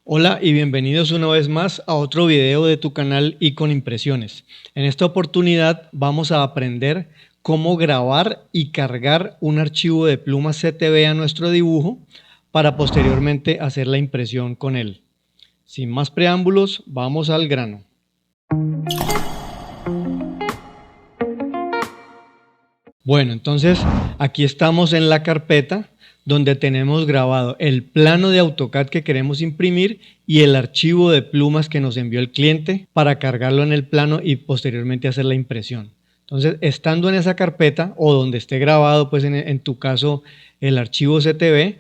Hola y bienvenidos una vez más a otro video de tu canal Icon Impresiones. En esta oportunidad vamos a aprender cómo grabar y cargar un archivo de plumas CTV a nuestro dibujo para posteriormente hacer la impresión con él. Sin más preámbulos, vamos al grano. Bueno, entonces aquí estamos en la carpeta donde tenemos grabado el plano de AutoCAD que queremos imprimir y el archivo de plumas que nos envió el cliente para cargarlo en el plano y posteriormente hacer la impresión. Entonces, estando en esa carpeta o donde esté grabado, pues en tu caso el archivo CTV,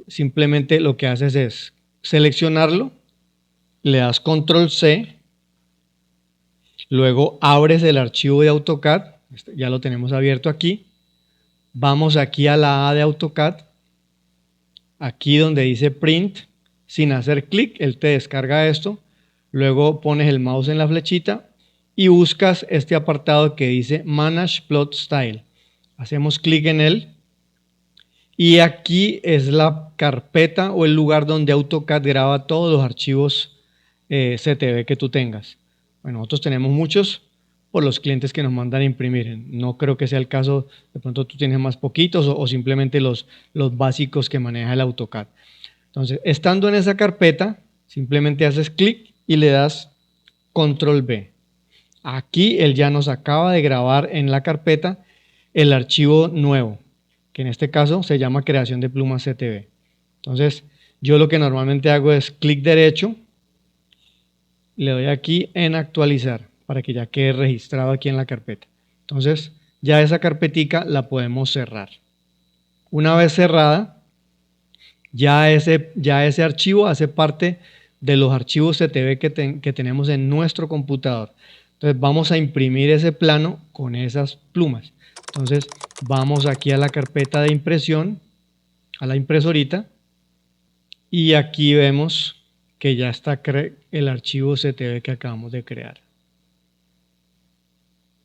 simplemente lo que haces es seleccionarlo, le das Control C, luego abres el archivo de AutoCAD, ya lo tenemos abierto aquí. Vamos aquí a la A de AutoCAD, aquí donde dice Print, sin hacer clic, él te descarga esto, luego pones el mouse en la flechita y buscas este apartado que dice Manage Plot Style. Hacemos clic en él y aquí es la carpeta o el lugar donde AutoCAD graba todos los archivos CTV que tú tengas. Bueno, nosotros tenemos muchos por los clientes que nos mandan a imprimir. No creo que sea el caso, de pronto tú tienes más poquitos o simplemente los básicos que maneja el AutoCAD. Entonces, estando en esa carpeta, simplemente haces clic y le das Control B. Aquí él ya nos acaba de grabar en la carpeta el archivo nuevo, que en este caso se llama creación de plumas CTV. Entonces, yo lo que normalmente hago es clic derecho, le doy aquí en actualizar para que ya quede registrado aquí en la carpeta. Entonces, ya esa carpetica la podemos cerrar. Una vez cerrada, ya ese archivo hace parte de los archivos CTV que tenemos en nuestro computador. Entonces, vamos a imprimir ese plano con esas plumas. Entonces, vamos aquí a la carpeta de impresión, a la impresorita, y aquí vemos que ya está el archivo CTV que acabamos de crear.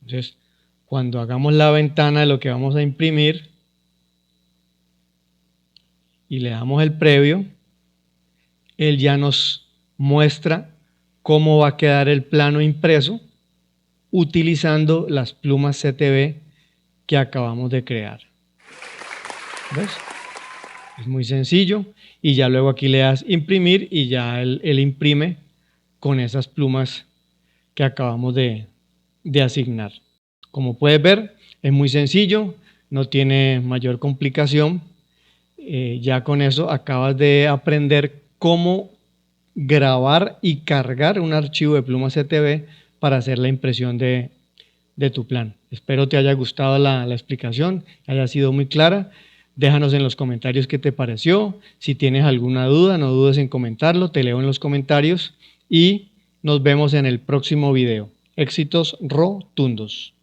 Entonces, cuando hagamos la ventana de lo que vamos a imprimir y le damos el previo, él ya nos muestra cómo va a quedar el plano impreso utilizando las plumas CTV que acabamos de crear. ¿Ves? Es muy sencillo y ya luego aquí le das imprimir y ya él imprime con esas plumas que acabamos de asignar. Como puedes ver, es muy sencillo, no tiene mayor complicación. Ya con eso acabas de aprender cómo grabar y cargar un archivo de plumas CTV para hacer la impresión de tu plan. Espero te haya gustado la explicación, haya sido muy clara. Déjanos en los comentarios qué te pareció. Si tienes alguna duda, no dudes en comentarlo, te leo en los comentarios y nos vemos en el próximo video. Éxitos rotundos.